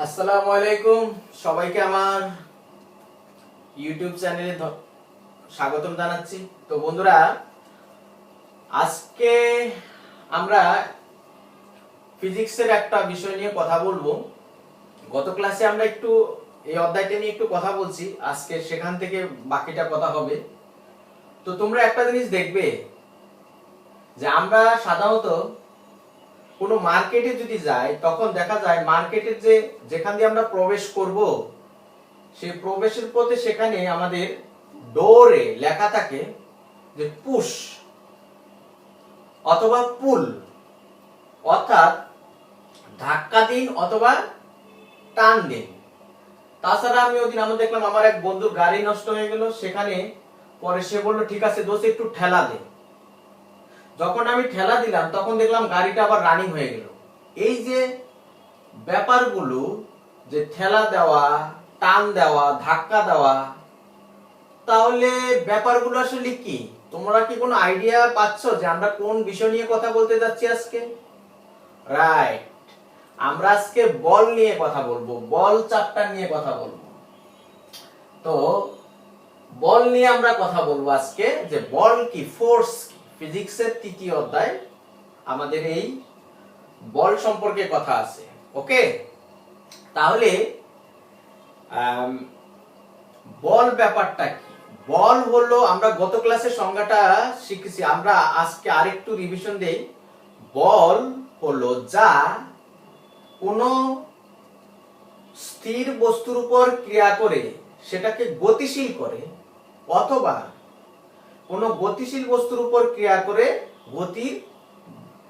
আসসালামু আলাইকুম, সবাইকে আমার ইউটিউব চ্যানেলে স্বাগতম জানাচ্ছি। তো বন্ধুরা, আজকে আমরা ফিজিক্সের একটা বিষয় নিয়ে কথা বলবো। গত ক্লাসে আমরা একটু এই অধ্যায়টা নিয়ে একটু কথা বলছি, আজকে সেখান থেকে বাকিটা কথা হবে। তো তোমরা একটা জিনিস দেখবে যে আমরা সাধারণত কোনো মার্কেটে যদি যাই, তখন দেখা যায় মার্কেটের যেখান দিয়ে আমরা প্রবেশ করব, সেই প্রবেশের পথে সেখানে আমাদের ডোরে লেখা থাকে যে পুশ অথবা পুল, অর্থাৎ ধাক্কা দিন অথবা টান দিন। তাছাড়া আমি ওদিন আমরা দেখলাম আমার এক বন্ধুর গাড়ি নষ্ট হয়ে গেল, সেখানে পরে সে বলল ঠিক আছে দোস্ত একটু ঠেলা দে। যখন আমি ঠেলা দিলাম তখন দেখলাম গাড়িটা আবার রানিং হয়ে গেল। এই যে ব্যাপারগুলো, যে ঠেলা দেওয়া, টান দেওয়া, ধাক্কা দেওয়া, তাহলে ব্যাপারগুলো আসলে কি? তোমরা কি কোনো আইডিয়া পাচ্ছ যে আমরা কোন বিষয় নিয়ে কথা বলতে যাচ্ছি আজকে? রাইট, আমরা আজকে বল নিয়ে কথা বলবো, বল চ্যাপ্টার নিয়ে কথা বলবো। তো বল নিয়ে আমরা কথা বলবো আজকে, যে বল কি, ফোর্স কি। ফিজিক্সের তৃতীয় অধ্যায় আমাদের এই বল সম্পর্কে কথা আছে। ওকে, তাহলে বল ব্যাপারটা কি? বল হলো, আমরা গত ক্লাসের সংজ্ঞাটা শিখেছি, আমরা আজকে আরেকটু রিভিশন দেই। বল হলো যা কোনো স্থির বস্তুর উপর ক্রিয়া করে সেটাকে গতিশীল করে, অথবা কোনো গতিশীল বস্তুর উপর ক্রিয়া করে গতির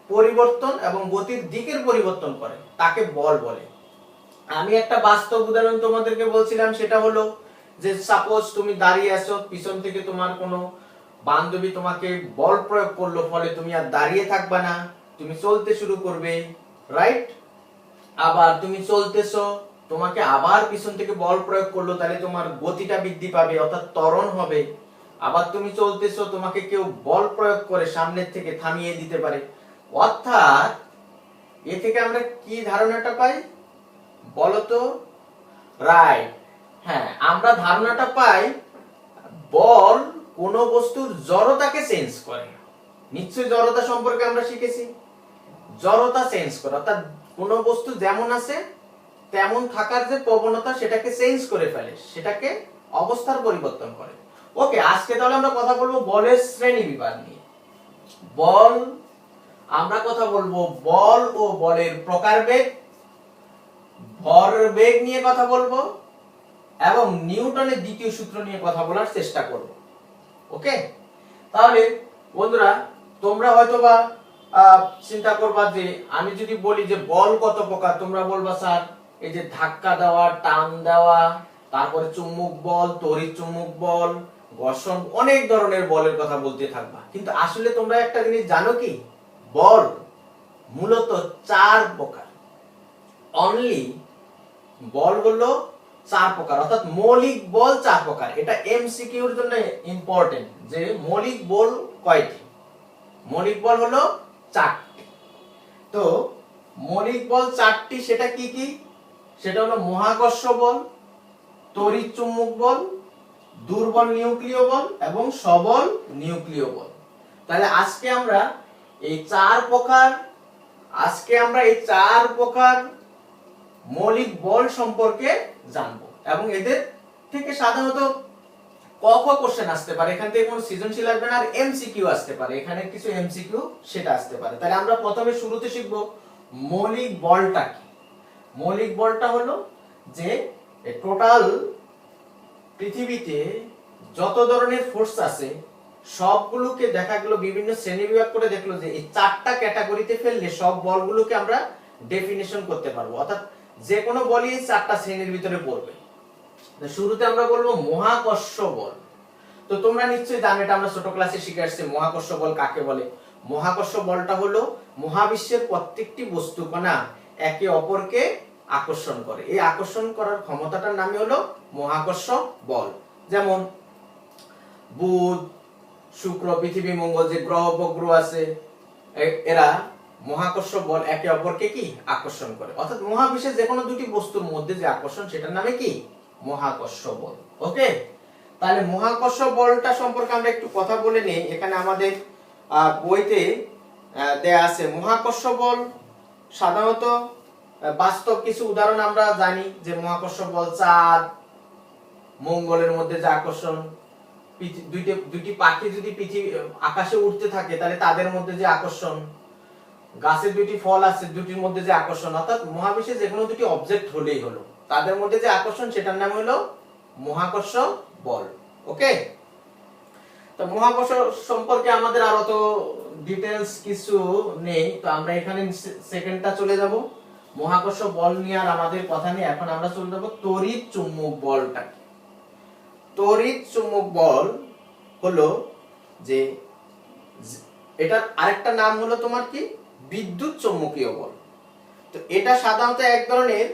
পরিবর্তন এবং গতির দিকের পরিবর্তন করে, তাকে বল বলে। আমি একটা বাস্তব উদাহরণ তোমাদেরকে বলছিলাম, সেটা হলো যে সাপোজ তুমি দাঁড়িয়ে আছো, পিছন থেকে তোমার কোনো বান্ধবী তোমাকে বল প্রয়োগ করলো, ফলে তুমি আর দাঁড়িয়ে থাকবা না, তুমি চলতে শুরু করবে। রাইট, আবার তুমি চলতেছো, তোমাকে আবার পিছন থেকে বল প্রয়োগ করলো, তাহলে তোমার গতিটা বৃদ্ধি পাবে, অর্থাৎ ত্বরণ হবে। আবার তুমি চলতেছো, তোমাকে কেউ বল প্রয়োগ করে সামনের থেকে থামিয়ে দিতে পারে। অর্থাৎ এ থেকে আমরা কি ধারণাটা পাই বলতো? রাইট, হ্যাঁ, আমরা ধারণাটা পাই বল কোন বস্তুর জড়তাকে চেঞ্জ করে। নিশ্চয়ই জড়তা সম্পর্কে আমরা শিখেছি, জড়তা চেঞ্জ করে, অর্থাৎ কোন বস্তু যেমন আছে তেমন থাকার যে প্রবণতা, সেটাকে চেঞ্জ করে ফেলে, সেটাকে অবস্থার পরিবর্তন করে। ওকে, আজকে তাহলে আমরা কথা বলবো বলের শ্রেণী বিভাগ নিয়ে। বল, আমরা কথা বলবো বল ও বলের প্রকারভেদ, ভরবেগ নিয়ে কথা বলবো, এবং নিউটনের দ্বিতীয় সূত্র নিয়ে কথা বলার চেষ্টা করব। ওকে, তাহলে বন্ধুরা, তোমরা হয়তোবা চিন্তা করবা যে আমি যদি বলি যে বল কত প্রকার, তোমরা বলবা স্যার এই যে ধাক্কা দেওয়া, টান দেওয়া, তারপরে চুম্বক বল, তড়িৎ চুম্বক বল, ঘর্ষণ, অনেক ধরনের বলের কথা বলতে থাকবা। কিন্তু আসলে তোমরা একটা জিনিস জানো কি? বল মূলত 4 প্রকার। অনলি বল হলো 4 প্রকার, অর্থাৎ মৌলিক বল 4 প্রকার। এটা এমসিকিউর জন্য ইম্পর্টেন্ট, যে মৌলিক বল কয়টি? মৌলিক বল হলো 4টি। তো মৌলিক বল 4টি, সেটা কি কি? সেটা হলো মহাকর্ষ বল, তড়িৎ চুম্বক বল, দুর্বল নিউক্লিয় বল এবং সবল নিউক্লিয় বল। তাহলে আজকে আমরা এই 4 প্রকার মৌলিক বল সম্পর্কে জানবো, এবং এদের থেকে সাধারণত ক খ কোশ্চেন আসতে পারে, এখান থেকে কোনো সৃজনশীল আসবে না, আর এমসিকিউ আসতে পারে, এখানে কিছু এমসিকিউ সেটা আসতে পারে। তাহলে আমরা প্রথমে শুরুতে শিখবো মৌলিক বলটা কি। মৌলিক বলটা হলো যে টোটাল পৃথিবীতে যত ধরনের ফোর্স আছে সবগুলোকে দেখা গেল, বিভিন্ন শ্রেণী বিভাগ করে দেখলো যে এই 4টা ক্যাটাগরিতে ফেললে সব বলগুলোকে আমরা ডেফিনিশন করতে পারবো, অর্থাৎ যে কোনো বলই 4টা শ্রেণীর ভিতরে পড়বে। শুরুতে আমরা বলবো মহাকর্ষ বল। তো তোমরা নিশ্চয়ই জানো, এটা আমরা ছোট ক্লাসে শিখে আসছি, মহাকর্ষ বল কাকে বলে। মহাকর্ষ বলটা হলো মহাবিশ্বের প্রত্যেকটি বস্তু কণা একে অপরকে আকর্ষণ করে, এই আকর্ষণ করার ক্ষমতাটার নামই হলো মহাকর্ষ বল। যেমন বুধ, শুক্র, পৃথিবী, মঙ্গল, যে গ্রহ উপগ্রহ আছে, এরা মহাকর্ষ বল একে অপরকে কি আকর্ষণ করে, অর্থাৎ মহাবিশ্বে যে কোনো দুটি বস্তুর মধ্যে যে আকর্ষণ সেটার নামে কি মহাকর্ষ বল। ওকে, তাহলে মহাকর্ষ বলটা সম্পর্কে আমরা একটু কথা বলে নেই। এখানে আমাদের বইতে দেয়া আছে মহাকর্ষ বল সাধারণত বাস্তব কিছু উদাহরণ আমরা জানি, যে মহাকর্ষ বল চাঁদ মঙ্গলের মধ্যে যে আকর্ষণ, দুইটি পাখি যদি পৃথিবী আকাশে উড়তে থাকে তাহলে তাদের মধ্যে যে আকর্ষণ, গাছের দুইটি ফল আছে দুটির মধ্যে যে আকর্ষণ, অর্থাৎ মহাবিশ্বে যে কোনো দুটি অবজেক্ট হলেই হলো তাদের মধ্যে যে আকর্ষণ সেটার নাম হলো মহাকর্ষ বল। ওকে, তো মহাকর্ষ সম্পর্কে আমাদের আরো তো ডিটেইলস কিছু নেই, তো আমরা এখানে সেকেন্ডটা চলে যাব। মহাকর্ষ বল নিয়ে আর আমাদের কথা নেই, এখন আমরা চলে যাব তড়িৎ চুম্বক বলটা। তড়িৎ চুম্বক বল হলো যে এটার আরেকটা নাম হলো তোমার কি বিদ্যুৎ চৌম্বকীয় বল। তো এটা সাধারণত এক ধরনের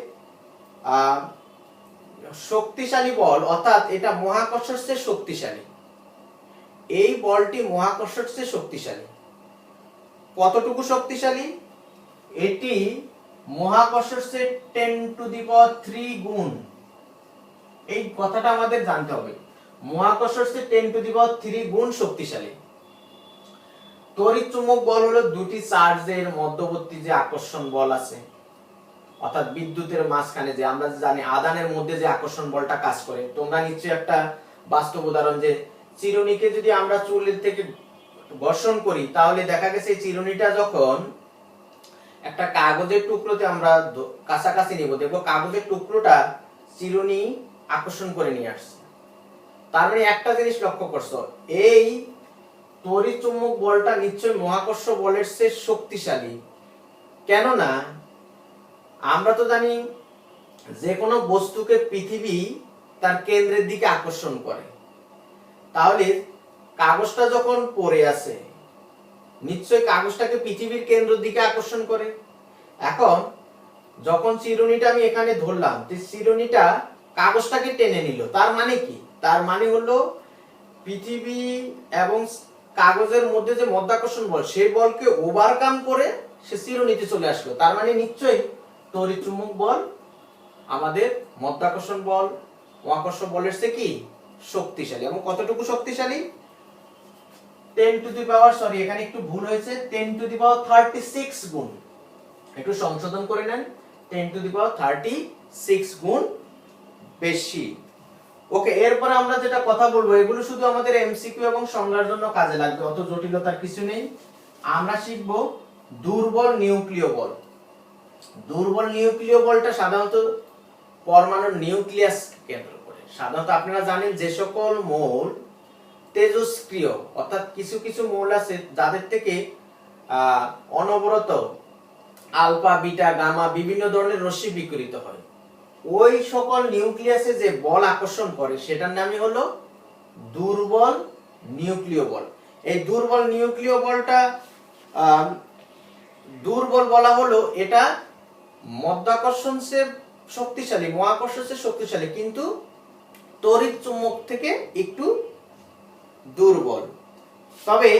শক্তিশালী বল, অর্থাৎ এটা মহাকর্ষের চেয়ে শক্তিশালী। এই বলটি মহাকর্ষের চেয়ে শক্তিশালী। কতটুকু শক্তিশালী? এটি মহাকর্ষের চেয়ে 10⁻³ গুণ। এই কথাটা আমাদের জানতে হবে, মহাকর্ষের চেয়ে 10⁻³ গুণ শক্তিশালী। তড়িৎ চুম্বক বল হলো দুটি চার্জের মধ্যবর্তী যে আকর্ষণ বল আছে, অর্থাৎ বিদ্যুতের মাঝখানে যে আমরা জানি আধানের মধ্যে যে আকর্ষণ বলটা কাজ করে। তোমরা নিশ্চয়ই একটা বাস্তব উদাহরণ, যে চিরুনিকে যদি আমরা চুলের থেকে ঘর্ষণ করি তাহলে দেখা গেছে চিরুনিটা যখন একটা কাগজের টুকরোতে আমরা কাছাকাছি নিব, দেখবো কাগজের টুকরোটা চিরুনি আকর্ষণ করে নিয়ে আসছে। তার মানে একটা জিনিস লক্ষ্য করছো, এই তড়িৎ চুম্বক বলটা নিশ্চয়ই মহাকর্ষ বলের চেয়ে শক্তিশালী। কেননা আমরা তো জানি যে কোনো বস্তুকে পৃথিবী তার কেন্দ্রের দিকে আকর্ষণ করে, তাহলে কাগজটা যখন পড়ে আছে নিশ্চয়ই কাগজটাকে পৃথিবীর কেন্দ্রের দিকে আকর্ষণ করে। এখন যখন চিরুনিটা আমি এখানে ধরলাম, চিরুনিটা কাগজটাকে টেনে নিল, তার মানে কি? তার মানে হলো পৃথিবী এবং কাগজের মধ্যে যে মধ্যাকর্ষণ বল সেই বলকে ওভারকাম করে সে চিরুনিতে চলে আসলো। তার মানে নিশ্চয়ই তড়িৎ চুম্বক বল আমাদের মধ্যাকর্ষণ বল মহাকর্ষ বলের চেয়ে কি শক্তিশালী। এবং কতটুকু শক্তিশালী? 10⁻, এখানে একটু ভুল হয়েছে, 10⁻36 গুণ। একটু সংশোধন করে নেন, 10⁻36 গুণ বেশি। ওকে, এরপরে আমরা যেটা কথা বলবো এগুলো শুধু আমাদের এমসিকিউ এবং সংজ্ঞার জন্য কাজে লাগবে, অত জটিলতার কিছু নেই। আমরা শিখবো দুর্বল নিউক্লিয় বল। দুর্বল নিউক্লিয় বলটা সাধারণত পরমাণুর নিউক্লিয়াস কেন্দ্র করে। সাধারণত আপনারা জানেন যে সকল মৌল তেজস্ক্রিয়, অর্থাৎ কিছু কিছু মৌল আছে যাদের থেকে অনবরত আলফা বিটা গামা বিভিন্ন ধরনের রশ্মি বিকিরিত হয়, ওই সকল নিউক্লিয়াসে যে বল আকর্ষণ করে সেটার নামই হলো দুর্বল নিউক্লিয় বল। এই দুর্বল নিউক্লিয় বলটা দুর্বল বলা হলো এটা মধ্যাকর্ষণ চেয়ে শক্তিশালী, মহাকর্ষণ চেয়ে শক্তিশালী, কিন্তু তড়িৎ চুম্বক থেকে একটু দুর্বল। তবে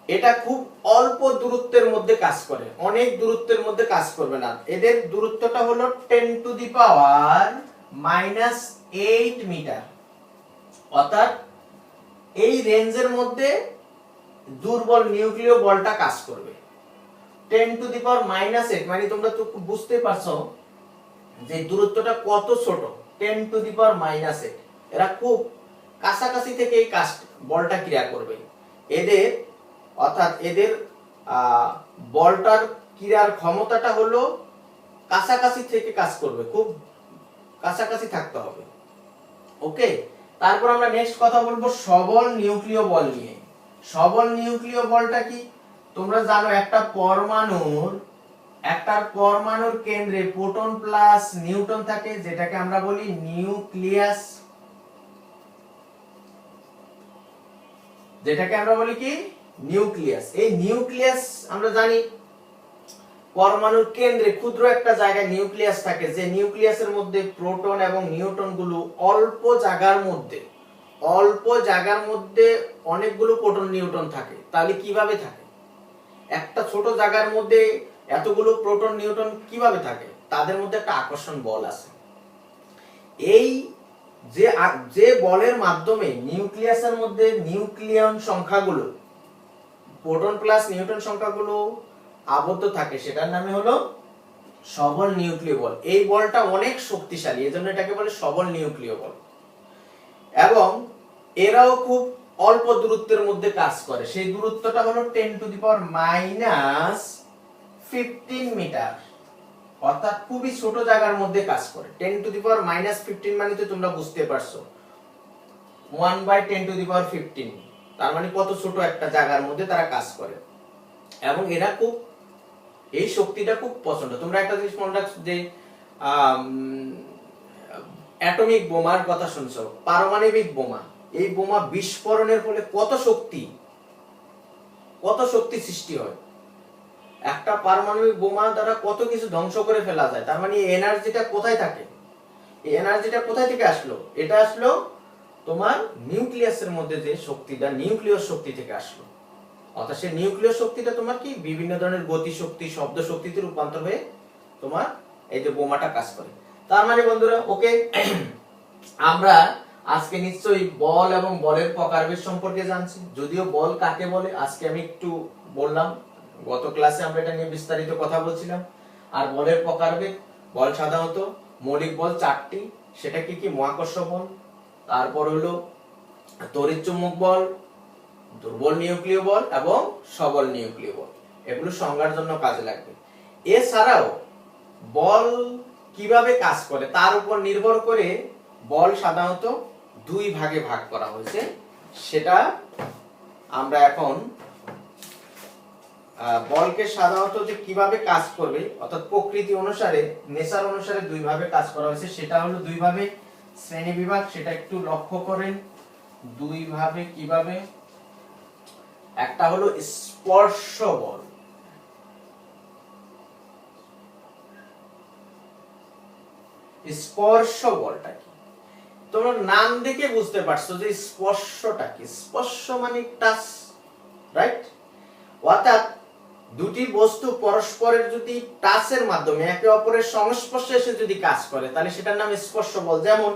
এটা খুব অল্প দূরত্বের মধ্যে কাজ করে, অনেক দূরত্বের মধ্যে কাজ করবে না। এদের দূরত্বটা হলো 10⁻⁻8 মিটার, অর্থাৎ এই রেঞ্জের মধ্যে দুর্বল নিউক্লিয় বলটা কাজ করবে। 10⁻⁸, মানে তোমরা তো বুঝতে পারছো যে দূরত্বটা কত ছোট, 10⁻⁸। এরা খুব কাছাকাছি থেকে এই বলটা ক্রিয়া করবে। এদের অর্থাৎ এদের বলটার ক্রিয়ার ক্ষমতাটা হলো কাছাকাছি থেকে কাজ করবে, খুব কাছাকাছি থাকতে হবে। ওকে, তারপর আমরা নেক্সট কথা বলবো সবল নিউক্লিয় বল নিয়ে। সবল নিউক্লিয় বলটা কি? তোমরা জানো একটা পরমাণুর কেন্দ্রে প্রোটন প্লাস নিউট্রন থাকে, যেটাকে আমরা বলি নিউক্লিয়াস। যেটাকে আমরা বলি কি নিউক্লিয়াস। এই নিউক্লিয়াস আমরা জানি পরমাণুর কেন্দ্রে ক্ষুদ্র একটা জায়গায় নিউক্লিয়াস থাকে, যে নিউক্লিয়াসের মধ্যে প্রোটন এবং নিউট্রন গুলো অল্প জায়গার মধ্যে অনেকগুলো প্রোটন নিউট্রন থাকে। তাহলে কিভাবে থাকে? একটা ছোট জায়গার মধ্যে এতগুলো প্রোটন নিউট্রন কিভাবে থাকে? তাদের মধ্যে একটা আকর্ষণ বল আছে। এই যে বলের মাধ্যমে নিউক্লিয়াসের মধ্যে নিউক্লিয়ন সংখ্যাগুলো, প্রোটন প্লাস নিউট্রন সংখ্যাগুলো আবদ্ধ থাকে, সেটার নামে হলো সবল নিউক্লিয় বল। এই বলটা অনেক শক্তিশালী, এজন্য এটাকে বলে সবল নিউক্লিয় বল। এবং এরাও খুব অল্প দূরত্বের মধ্যে কাজ করে। সেই দূরত্বটা হলো 10⁻⁻15 মিটার, অর্থাৎ খুবই ছোট জায়গার মধ্যে কাজ করে। 10⁻⁻15 মানে তো তোমরা বুঝতে পারছো, 1/10⁻15, তার মানে কত ছোট একটা জায়গার মধ্যে তারা কাজ করে। এবং এরা খুব, এই শক্তিটা খুব পছন্দ। তোমরা একটা জিনিস মনে রাখছো যে অ্যাটমিক বোমার কথা শুনছো, পারমাণবিক বোমা। এই বোমা বিস্ফোরণের ফলে কত শক্তি সৃষ্টি হয়। একটা পারমাণবিক বোমা দ্বারা কত কিছু ধ্বংস করে ফেলা যায়। তার মানে এনার্জিটা কোথায় থাকে? এই এনার্জিটা কোথায় থেকে আসলো? এটা আসলো তোমার নিউক্লিয়াসের মধ্যে যে শক্তিটা, নিউক্লিয়াস শক্তি থেকে আসলো। অর্থাৎ সেই নিউক্লিয়াস শক্তিটা তোমার কি বিভিন্ন ধরনের গতি শক্তি, শব্দ শক্তিতে রূপান্তর হয়ে তোমার এই যে বোমাটা কাজ করে। তার মানে বন্ধুরা, ওকে, আমরা আজকে নিশ্চয়ই বল এবং বলের প্রকারভেদ সম্পর্কে জানছি। যদিও বল কাকে বলে আজকে আমি একটু বললাম, গত ক্লাসে আমরা এটা নিয়ে বিস্তারিত কথা বলছিলাম। আর বলের প্রকারভেদ, বল সাধারণত মৌলিক বল 4টি, সেটা কি কি? মহাকর্ষ বল, তারপর হলো তড়িৎচুম্বক বল, দুর্বল নিউক্লিয় বল এবং সবল নিউক্লিয় বল। এগুলো সংজ্ঞার জন্য কাজে লাগবে। এছাড়াও বল কিভাবে কাজ করে তার উপর নির্ভর করে বল সাধারণত 2 ভাগে ভাগ করা হয়েছে। সেটা আমরা এখন বলকে সাধারণত যে কিভাবে কাজ করবে, অর্থাৎ প্রকৃতি অনুসারে, নেচার অনুসারে 2 ভাবে কাজ করা হয়েছে। সেটা হলো 2 ভাবে শ্রেণী বিভাগ, সেটা একটু লক্ষ্য করেন। 2 ভাবে কিভাবে? একটা হলো স্পর্শ বল। স্পর্শ বলটা কি? তোমরা নাম দেখে বুঝতে পারছো যে স্পর্শটা কি। স্পর্শ মানে টাচ, রাইট? অর্থাৎ দুটি বস্তু পরস্পরের যদি টাচের মাধ্যমে একে অপরের সংস্পর্শে এসে যদি কাজ করে, তাহলে সেটার নাম স্পর্শ বল। যেমন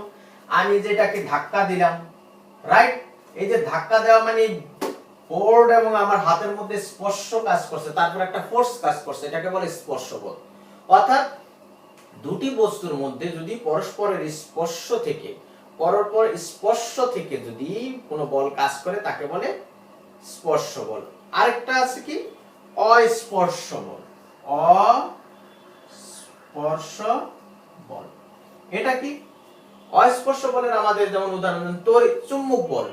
আমি যেটাকে ধাক্কা দিলাম, রাইট? এই যে ধাক্কা দেওয়া মানে বোর্ড এবং আমার হাতের মধ্যে স্পর্শ কাজ করছে, তারপর একটা ফোর্স কাজ করছে, এটাকে বলে স্পর্শ বল। অর্থাৎ দুটি বস্তুর মধ্যে যদি পরস্পরের স্পর্শ থেকে যদি কোনো বল কাজ করে, তাকে বলে স্পর্শ বল। আরেকটা আছে কি? অস্পর্শ বল। অস্পর্শ বল এটা কি? অস্পর্শ বলের আমাদের যেমন উদাহরণ, চুম্বক বল।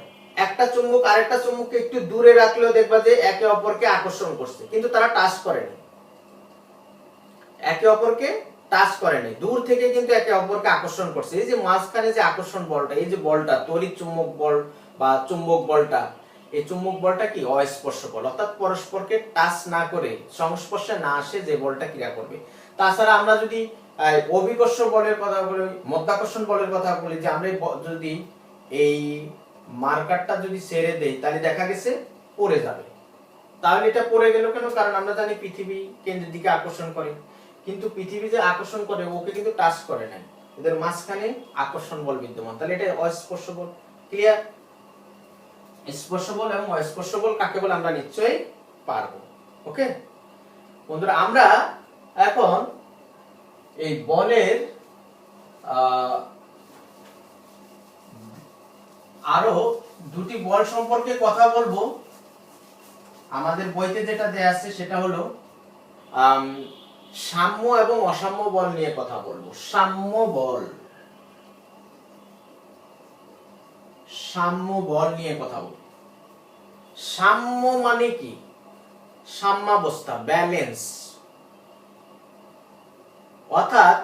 একটা চুম্বক আরেকটা চুম্বককে একটু দূরে রাখলেও দেখবা যে একে অপরকে আকর্ষণ করছে, কিন্তু তারা টাচ করেনি, একে অপরকে টাচ করেনি, দূর থেকে কিন্তু একে অপরকে আকর্ষণ করছে। এই যে মাঝখানে যে আকর্ষণ বলটা, এই যে বলটা তড়িৎ চুম্বক বল বা চুম্বক বলটা, এই চুম্বক বলটা কি? অস্পর্শ বল। অর্থাৎ পরস্পরকে টাচ না করে, সংস্পর্শে না আসে যে বলটা ক্রিয়া করবে। তাছাড়া আমরা যদি অভিকর্ষ বলের কথা বলি, মধ্যাকর্ষণ বলের কথা বলি, যে আমরা যদি এই মার্কারটা যদি ছেড়ে দেই, তাহলে দেখা গেছে পড়ে যাবে। তাহলে এটা পড়ে গেল কেন? কারণ আমরা জানি পৃথিবী কেন্দ্রের দিকে আকর্ষণ করে, কিন্তু পৃথিবী যে আকর্ষণ করে ওকে কিন্তু টাচ করে নাই, এদের মাঝখানে আকর্ষণ বল বিদ্যমান। তাহলে এটা অস্পর্শ বল। ক্লিয়ার? স্পর্শ বল এবং অস্পর্শ বল কাকে বলে আমরা নিশ্চয়ই পারবো। ওকে বন্ধুরা, আমরা এখন এই বলের আরো 2টি বল সম্পর্কে কথা বলবো। আমাদের বইতে যেটা দেয়া আছে সেটা হলো সাম্য এবং অসাম্য বল নিয়ে কথা বলবো। সাম্য বল নিয়ে কথা বলবো। সাম্য মানে কি? সাম্যাবস্থা, ব্যালেন্স। অর্থাৎ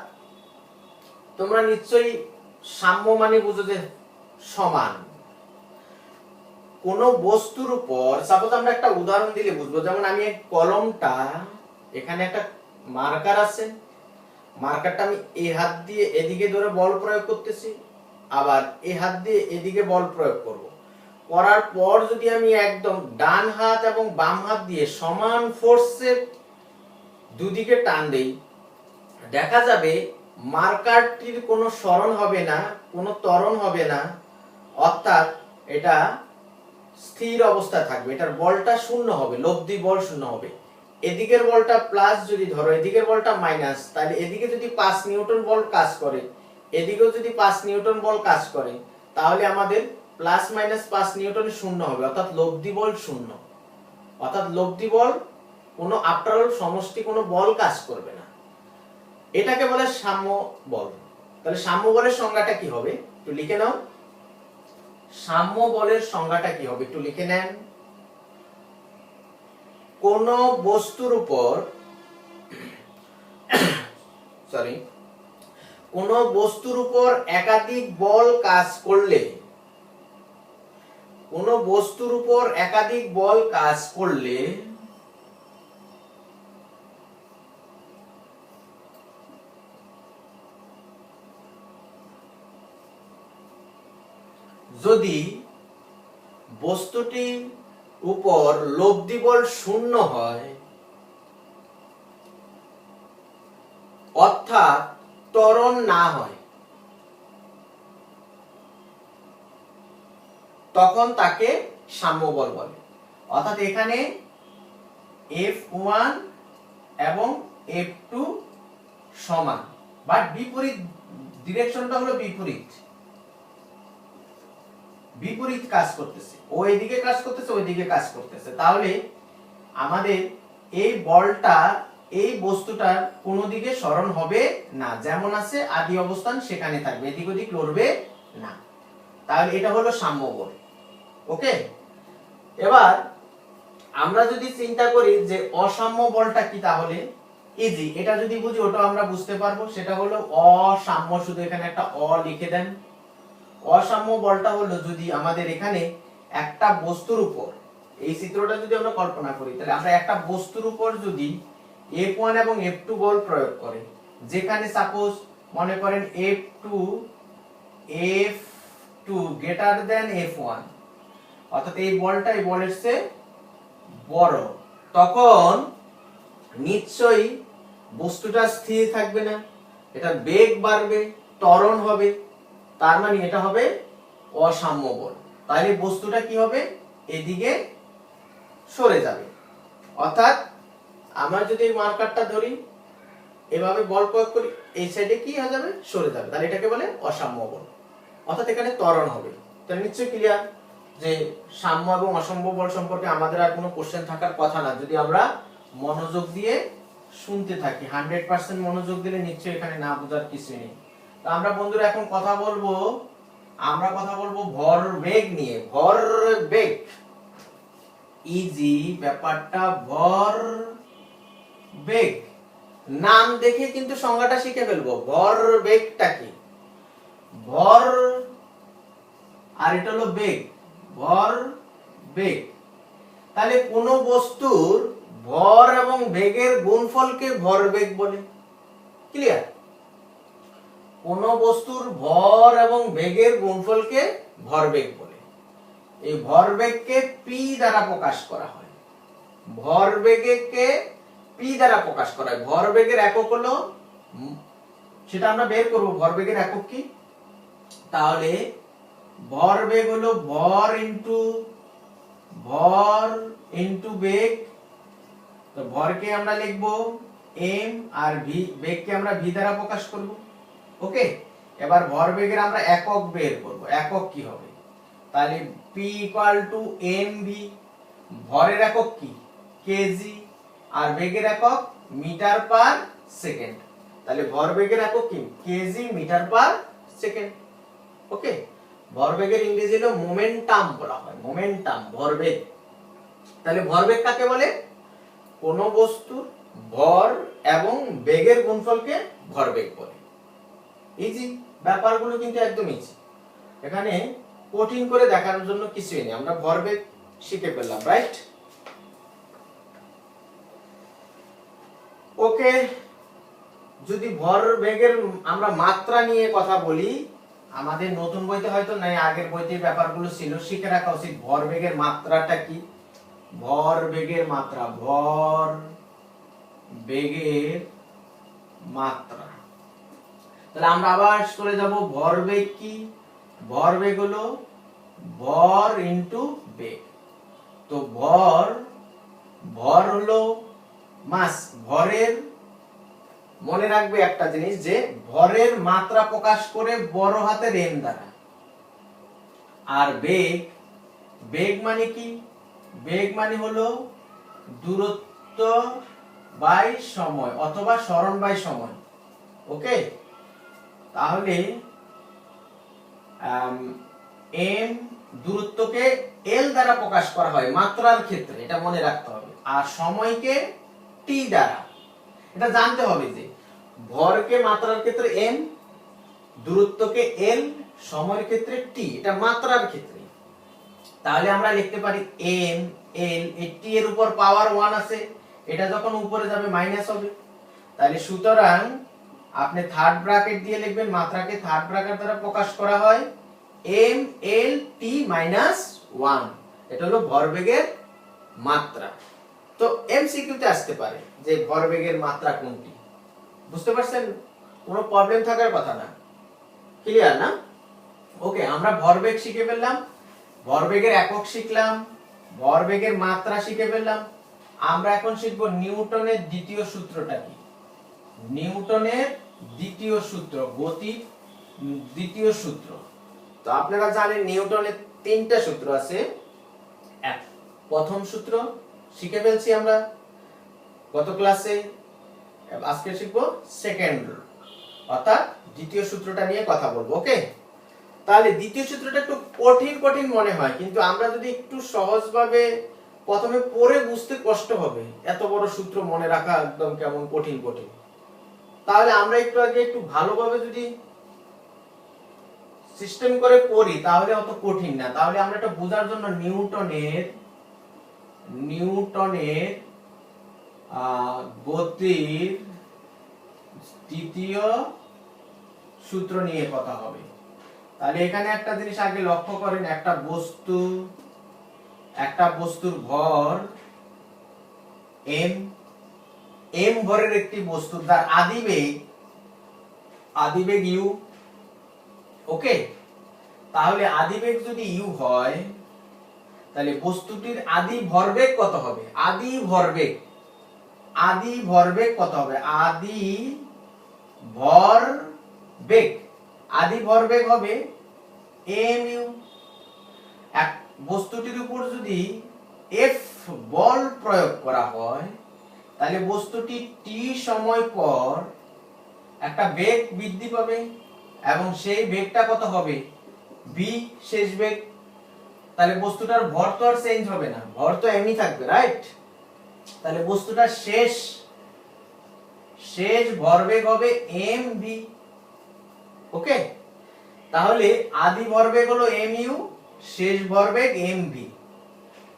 তোমরা নিশ্চয়ই সাম্য মানে বুঝো যে সমান। কোন বস্তুর উপর, সাপোজ আমরা একটা উদাহরণ দিলে বুঝবো। যেমন আমি এই কলমটা, এখানে একটা মার্কার আছে, মার্কারটা আমি এই হাত দিয়ে এদিকে ধরে বল প্রয়োগ করতেছি, আবার এই হাত দিয়ে এদিকে বল প্রয়োগ করব। করার পর যদি আমি একদম ডান হাত এবং বাম হাত দিয়ে সমান ফোর্সে দুদিকে টান দেই, দেখা যাবে মার্কারটির কোনো সরণ হবে না, কোনো ত্বরণ হবে না, অর্থাৎ এটা স্থির অবস্থায় থাকবে। এটার বলটা শূন্য হবে, লব্ধি বল শূন্য হবে। এদিকের বলটা প্লাস যদি ধরো, এদিকের বলটা মাইনাস, তাহলে এদিকে যদি 5 নিউটন বল কাজ করে, এদিকেও যদি 5 নিউটন বল কাজ করে, তাহলে আমাদের প্লাস মাইনাস 5 নিউটন শূন্য হবে, অর্থাৎ লব্ধি বল শূন্য। অর্থাৎ লব্ধি বল কোনো আফটার অল সমষ্টি কোনো বল কাজ করবে না। এটাকে বলে সাম্য বল। তাহলে সাম্য বলের সংজ্ঞাটা কি হবে একটু লিখে নাও। সাম্য বলের সংজ্ঞাটা কি হবে একটু লিখে নেন। কোন বস্তুর উপর কোন বস্তুর উপর একাধিক বল কাজ করলে, কোন বস্তুর উপর একাধিক বল কাজ করলে যদি বস্তুটির উপর লব্ধি বল শূন্য হয়, অর্থাৎ ত্বরণ না হয়, তখন তাকে সাম্য বল বলে। অর্থাৎ এখানে F1 এবং F2 সমান, বাট বিপরীত ডিরেকশনটা হলো বিপরীত কাজ করতেছে। ও এদিকে কাজ করতেছে, ওইদিকে কাজ করতেছে। তাহলে আমাদের এই বলটা এই বস্তুটার কোনো দিকে সরণ হবে না, যেমন আছে আদি অবস্থান সেখানে থাকবে, এদিক ওদিক লড়বে না। তাহলে এটা হলো সাম্য বল। ওকে, এবার আমরা যদি চিন্তা করি যে অসাম্য বলটা কি, তাহলে ইজি, এটা যদি বুঝি ওটা আমরা বুঝতে পারবো। সেটা হলো অসাম্য, শুধু এখানে একটা অ লিখে দেন। অসাম্য বলটা হলো যদি আমাদের এখানে একটা বস্তুর উপর, এই চিত্রটা যদি আমরা কল্পনা করি, তাহলে আমরা একটা বস্তুর উপর যদি F1 এবং F2 বল প্রয়োগ করে, যেখানে সাপোজ মনে করেন F2 গ্রেটার দেন F1, অর্থাৎ এই বলটা এই বলের চেয়ে বড়, তখন নিশ্চয়ই বস্তুটা স্থির থাকবে না, এটা বেগ বাড়বে, ত্বরণ হবে। তার মানে এটা হবে অসাম্য বল। তাহলে বস্তুটা কি হবে, এদিকে সরে যাবে। অর্থাৎ আমরা যদি এই মার্কারটা ধরি, এভাবে বল প্রয়োগ করি, এই সাইডে কি হয়ে যাবে, সরে যাবে। তাহলে এটাকে বলে অসাম্য বল, অর্থাৎ এখানে ত্বরণ হবে। তাহলে নিশ্চয়ই ক্লিয়ার যে সাম্য এবং অসাম্য বল সম্পর্কে আমাদের আর কোনো কোশ্চেন থাকার কথা না, যদি আমরা মনোযোগ দিয়ে শুনতে থাকি। 100% মনোযোগ দিলে নিশ্চয়ই এখানে না বোঝার কিছু নেই। তো আমরা বন্ধুরা এখন কথা বলবো ভরবেগ নিয়ে। ভরবেগ ইজি ব্যাপারটা। ভরবেগ নাম দেখে কিন্তু সংজ্ঞাটা শিখে ফেলবো। ভরবেগটা কি, ভর আর এটা হলো বেগ, ভরবেগ। তাহলে কোন বস্তুর ভর এবং বেগের গুণফলকে ভরবেগ বলে। ক্লিয়ার? কোন বস্তুর ভর এবং বেগের গুণফলকে ভরবেগ বলে। এই ভরবেগকে পি দ্বারা প্রকাশ করা হয়। ভরবেগকে পি দ্বারা প্রকাশ করা হয়। ভরবেগের একক হলো, সেটা আমরা বের করব, ভরবেগের একক কি। তাহলে ভরবেগ হলো ভর ইনটু বেগ। তো ভরকে আমরা লিখব m, আর বেগকে আমরা v দ্বারা প্রকাশ করব। ওকে, এবার ভরবেগের আমরা একক বের করব। একক কি হবে, তাহলে p mv। ভরের একক কি, কেজি, আর বেগের একক মিটার পার সেকেন্ড। তাহলে ভরবেগের একক কি, কেজি মিটার পার সেকেন্ড। ওকে, ভরবেগের ইংরেজি হলো মোমেন্টাম বলা হয়, মোমেন্টাম, ভরবেগ। তাহলে ভরবেগ কাকে বলে, কোন বস্তুর ভর এবং বেগের গুণফলকে ভরবেগ বলে। ইজি, ব্যাপারগুলো কিন্তু একদম ইজি, এখানে কঠিন করে দেখানোর জন্য কিছুই নেই। আমরা ভরবেগ শিখে ফেললাম, রাইট? ওকে, যদি ভরবেগের আমরা মাত্রা নিয়ে কথা বলি, আমাদের নতুন বইতে হয়তো নাই, আগের বইতে ব্যাপারগুলো ছিল, শিখে রাখা উচিত ভরবেগের মাত্রাটা কি। ভরবেগের মাত্রা, ভরবেগের মাত্রা। তাহলে আমরা আবার চলে যাব ভরবেগ কি। ভরবেগ হলো ভর ইনটু বেগ। তো ভর হলো মাস। ভরের, মনে রাখবে একটা জিনিস যে ভরের মাত্রা প্রকাশ করে বড় হাতের এম দ্বারা। আর বেগ মানে কি? বেগ মানে হলো দূরত্ব বাই সময় অথবা সরণ বাই সময়। ওকে, তাহলে এম দূরত্বকে এল দ্বারা প্রকাশ করা হয় মাত্রার ক্ষেত্রে, এটা মনে রাখতে হবে। আর সময়কে টি দ্বারা। এটা জানতে হবে যে ভরকে মাত্রার ক্ষেত্রে এম, দূরত্বকে এল, সময়ের ক্ষেত্রে টি, এটা মাত্রার ক্ষেত্রে। তাহলে আমরা লিখতে পারি এম এল, এই টি এর উপর পাওয়ার 1 আছে, এটা যখন উপরে যাবে মাইনাস হবে। তাহলে সুতরাং আপনি থার্ড ব্র্যাকেট দিয়ে লিখবেন, মাত্রাকে থার্ড ব্র্যাকেট দ্বারা প্রকাশ করা হয় এম এল টি মাইনাস 1। এটা হলো ভরবেগের মাত্রা। তো এমসিকিউ তে আসতে পারে যে ভরবেগের মাত্রা কোনটি। বুঝতে পারছেন? কোনো প্রবলেম থাকার কথা না। ক্লিয়ার না? ওকে, আমরা ভরবেগ শিখে ফেললাম, ভরবেগের একক শিখলাম, ভরবেগের মাত্রা শিখে ফেললাম। আমরা এখন শিখব নিউটনের দ্বিতীয় সূত্রটা কি। নিউটনের দ্বিতীয় সূত্র, গতির দ্বিতীয় সূত্র। তো আপনারা জানেন নিউটনের তিনটা সূত্র আছে। প্রথম সূত্র শিখে ফেলছি আমরা গত ক্লাসে, আজকে শিখব সেকেন্ড, অর্থাৎ দ্বিতীয় সূত্রটা নিয়ে কথা বলবো। ওকে, তাহলে দ্বিতীয় সূত্রটা একটু কঠিন মনে হয়, কিন্তু আমরা যদি একটু সহজভাবে প্রথমে পড়ে বুঝতে কষ্ট হবে। এত বড় সূত্র মনে রাখা একদম কেমন কঠিন। তাহলে আমরা একটু আগে একটু ভালোভাবে যদি সিস্টেম করে পড়ি তাহলে অত কঠিন না। তাহলে আমরা এটা বোঝার জন্য নিউটনের গতির দ্বিতীয় সূত্র নিয়ে কথা হবে। তাহলে এখানে একটা জিনিস আগে লক্ষ্য করেন, একটা বস্তুর ভর এম ভরের একটি বস্তু, যার আদিবেগ ইউ। ওকে, তাহলে আদিবেগ যদি ইউ হয় তাহলে বস্তুটির আদি ভরবেগ কত হবে? আদি ভরবেগ কত হবে? আদি ভরবেগ হবে এম ইউ। এক বস্তুটির উপর যদি এফ বল প্রয়োগ করা হয় তাহলে বস্তুটি টি সময় পর একটা বেগ বৃদ্ধি পাবে, এবং সেই বেগটা কত হবে? ভি, শেষ বেগ। তাহলে বস্তুটার ভর তো আর চেঞ্জ হবে না, ভর তো এমনি থাকবে, রাইট? তাহলে বস্তুটার শেষ ভরবেগ হবে এম ভি। ওকে, তাহলে আদি ভরবেগ হলো এম ইউ, শেষ ভরবেগ এম ভি।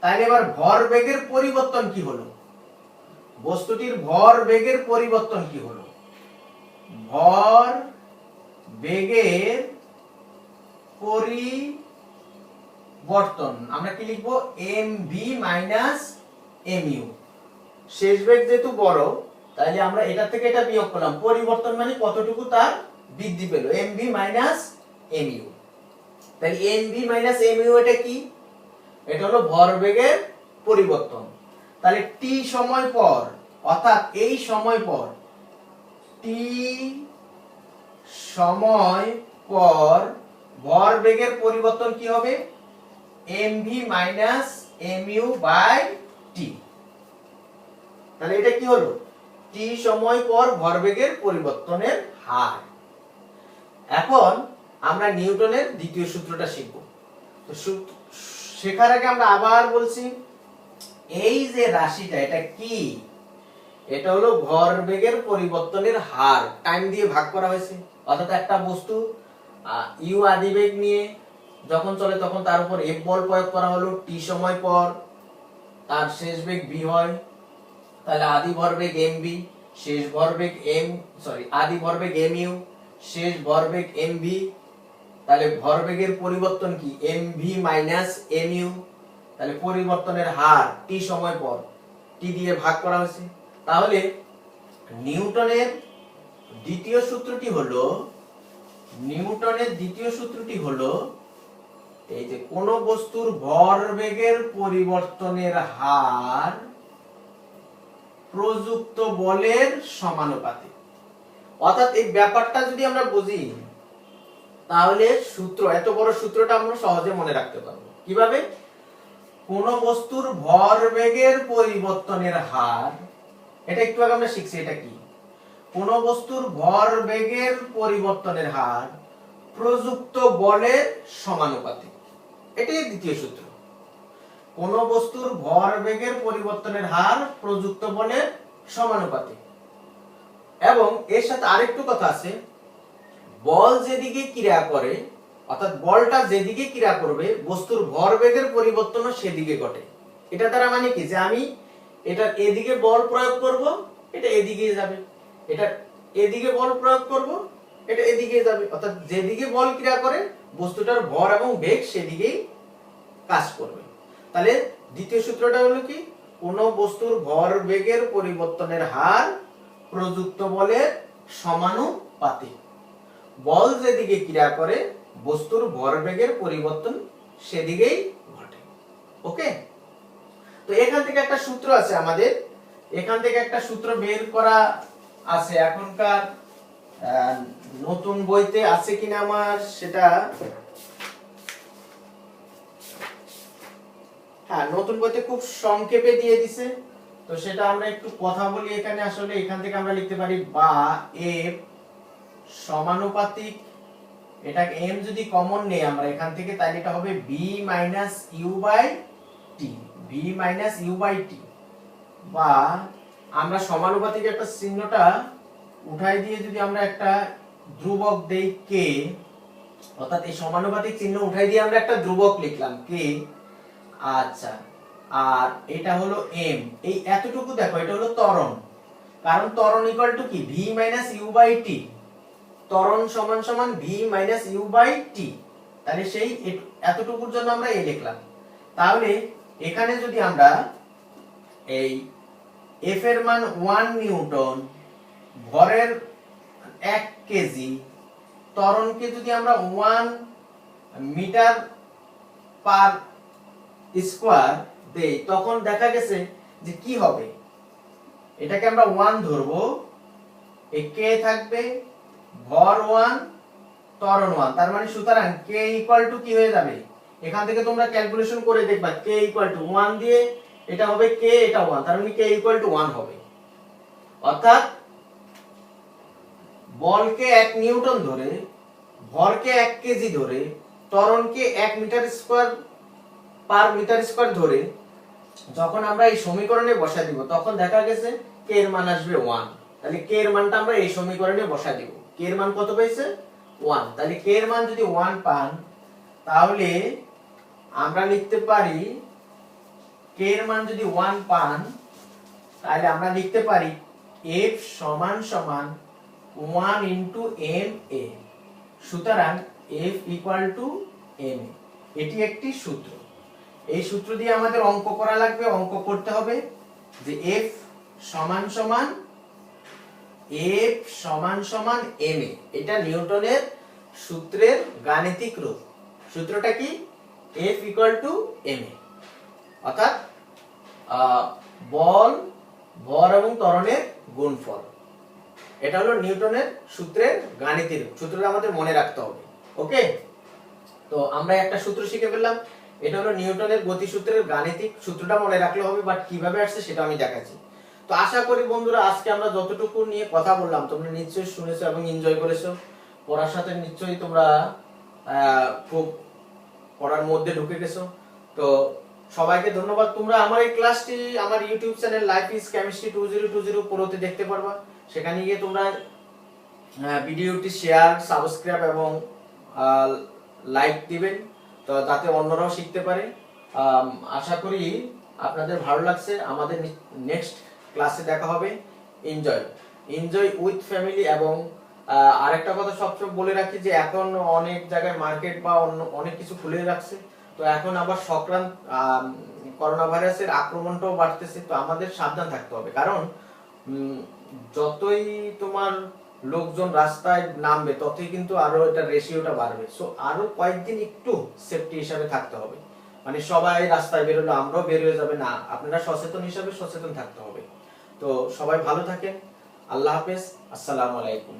তাহলে এবার ভরবেগের পরিবর্তন কি হলো? বস্তুটির ভরবেগের পরিবর্তন কি হলো? ভর বেগের পরিবর্তন আমরা কি লিখবো? M V minus M U. শেষ বেগ যেহেতু বড়, তাহলে আমরা এটা থেকে এটা বিয়োগ করলাম, পরিবর্তন মানে কতটুকু তার বৃদ্ধি পেল, M V minus M U. তাহলে M V minus M U এটা কি? এটা হলো ভরবেগের পরিবর্তন। তাহলে টি সময় পর, অর্থাৎ এই সময় পর, টি সময় পর ভরবেগের পরিবর্তন কি হবে? mv minus mu by t। তাহলে এটা কি হলো? t সময় পর ভরবেগের পরিবর্তনের হার। এখন আমরা নিউটনের দ্বিতীয় সূত্রটা শিখব। তো শেখার আগে আমরা আবার বলছি, এই যে রাশিটা এটা কি? এটা হলো ভরবেগের পরিবর্তনের হার, টাইম দিয়ে ভাগ করা হয়েছে। অর্থাৎ একটা বস্তু ইউ আদিবেগ নিয়ে যখন চলে তখন তার উপর এফ বল প্রয়োগ করা হলো, টি সময় পর তার শেষ বেগ ভি হয়। তাহলে আদি ভরবেগ এম ভি, আদি ভরবেগ এম ইউ, শেষ ভরবেগ এম ভি। তাহলে ভরবেগের পরিবর্তন কি mv মাইনাস mu, তাহলে পরিবর্তনের হার t সময় পর t দিয়ে ভাগ করা হয়েছে। তাহলে নিউটনের দ্বিতীয় সূত্রটি হলো এই যে কোন বস্তুর ভরবেগের পরিবর্তনের হার প্রযুক্ত বলের সমানুপাতিক। অর্থাৎ এই ব্যাপারটা যদি আমরা বুঝি তাহলে এত বড় সূত্রটা আমরা সহজে মনে রাখতে পারবো। কিভাবে? কোন বস্তুর ভরবেগের পরিবর্তনের হার, এটা একটু আগে আমরা শিখছি, এটা কি? কোন বস্তুর ভরবেগের পরিবর্তনের হার প্রযুক্ত বলের সমানুপাতিক, এটাই দ্বিতীয় সূত্র। কোন বস্তুর ভরবেগের পরিবর্তনের হার প্রযুক্ত বলের সমানুপাতিক। এবং এর সাথে আরেকটু কথা আছে, বল যেদিকে ক্রিয়া করে, অর্থাৎ বলটা যেদিকে ক্রিয়া করবে বস্তুর ভরবেগের পরিবর্তনও সেদিকে ঘটে। এটা দ্বারা মানে কি, যে আমি এটা এদিকে বল প্রয়োগ করব, এটা এদিকে যাবে, এটা এদিকে বল প্রয়োগ করব, এটা এদিকে যাবে। অর্থাৎ যেদিকে বল ক্রিয়া করে বস্তুটার ভর এবং বেগ সেদিকেই কাজ করবে। তাহলে দ্বিতীয় সূত্রটা হলো কি, কোন বস্তুর ভরবেগের পরিবর্তনের হার প্রযুক্ত বলের সমানুপাতিক। বল যেদিকে ক্রিয়া করে বস্তুর ভরবেগের পরিবর্তন সেদিকেই ঘটে। ওকে, তো এখান থেকে একটা সূত্র আছে আমাদের, এখান থেকে একটা সূত্র বের করা আছে। এখনকার নতুন বইতে আছে কিনা আমার সেটা, হ্যাঁ নতুন বইতে খুব সংক্ষেপে দিয়ে দিছে, তো সেটা আমরা একটু কথা বলি এখানে। আসলে এখান থেকে আমরা লিখতে পারি বা f সমানুপাতিক, এটা m যদি কমন নেই আমরা এখান থেকে, তাহলে এটা হবে b minus u by t, b minus u by t। বা আমরা সমানুপাতিক একটা চিহ্নটা উঠাই দিয়ে যদি আমরা একটা ধ্রুবক দেই k, অর্থাৎ এই সমানুপাতিক চিহ্ন উঠাই দিয়ে আমরা একটা ধ্রুবক লিখলাম k। আচ্ছা, আর এটা হলো m, এই এতটুকু দেখো এটা হলো ত্বরণ, কারণ ত্বরণ ইকুয়াল টু কি v minus u by t, ত্বরণ সমান সমান v minus u by t। তাহলে সেই এতটুকুর জন্য আমরা এই লিখলাম। তাহলে এখানে যদি আমরা এই f এর মান 1 নিউটন, ভরের 1 কেজি, ত্বরণকে যদি আমরা 1 মিটার পার স্কয়ার দেই, তখন দেখা গেছে যে কি হবে, এটাকে আমরা 1 ধরবো, এই k থাকবে, ভর 1 ত্বরণ 1, তার মানে সুতরাং k ইকুয়াল টু কি হয়ে যাবে, এখান থেকে তোমরা ক্যালকুলেশন করে দেখবা k ইকুয়াল টু 1 দিয়ে এটা হবে k, এটা 1, তার মানে k ইকুয়াল টু 1 হবে। অর্থাৎ বলকে 1 নিউটন ধরে, ভরকে 1 কেজি ধরে, ত্বরণকে 1 metre square per metre square ধরে যখন আমরা এই সমীকরণে বসাই দিব, তখন দেখা গেছে k এর মান আসবে 1। তাহলে k এর মানটা আমরা এই সমীকরণে বসাই দিব। k এর মান কত পেয়েছে? 1। তাহলে k এর মান যদি 1 পান, তাহলে আমরা লিখতে পারি, k এর মান যদি 1 পান, তাহলে আমরা লিখতে পারি f সমান সমান 1 ইনটু ma। সুতরাং f ইকুয়াল টু ma, এটি একটি সূত্র। এই সূত্র দিয়ে আমাদের অঙ্ক করা লাগবে, অঙ্ক করতে হবে যে f সমান সমান ma, এটা নিউটনের সূত্রের গাণিতিক রূপ। সূত্রটা কি? f ইকুয়াল টু ma, অর্থাৎ বল, ভর এবং ত্বরণের গুণফল। এটা হলো নিউটনের সূত্রের গাণিতিক রূপ। সূত্রটা আমাদের মনে রাখতে হবে। ওকে, তো আমরা একটা সূত্র শিখে ফেললাম, এটা হলো নিউটনের গতিসূত্রের গাণিতিক। সূত্রটা মনে রাখলে হবে, বাট কিভাবে আসছে সেটা আমি দেখাচ্ছি। তো আশা করি বন্ধুরা আজকে আমরা যতটুকু নিয়ে কথা বললাম তোমরা নিশ্চয়ই শুনেছো এবং এনজয় করেছো। পড়ার সাথে নিশ্চয়ই তোমরা খুব পড়ার মধ্যে ঢুকে গেছো। তো সবাইকে ধন্যবাদ। তোমরা আমার এই ক্লাসটি আমার YouTube channel life is chemistry 2020 প্রোতে দেখতে পারবা। সেখানে গিয়ে তোমরা ভিডিওটি শেয়ার, সাবস্ক্রাইব এবং লাইক দিবেন, তো যাতে অন্যরাও শিখতে পারে। আশা করি আপনাদের ভালো লাগছে। আমাদের নেক্সট ক্লাসে দেখা হবে। এনজয় উইথ ফ্যামিলি এবং আরেকটা কথা সবসময় বলে রাখি যে এখন অনেক জায়গায় মার্কেট বা অন্য অনেক কিছু খুলে রাখছে, তো এখন আবার সংক্রান্ত করোনা ভাইরাসের আক্রমণটাও বাড়তেছে, তো আমাদের সাবধান থাকতে হবে। কারণ যতই তোমার লোকজন রাস্তায় নামবে ততই কিন্তু আরো এটা রেশিওটা বাড়বে। সো আরো কয়েকদিন একটু সেফটি হিসাবে থাকতে হবে, মানে সবাই রাস্তায় বেরোলো আমরাও বের হয়ে যাবে না, আপনারা সচেতন হিসাবে সচেতন থাকতে হবে। তো সবাই ভালো থাকেন, আল্লাহ হাফেজ, আসসালামু আলাইকুম।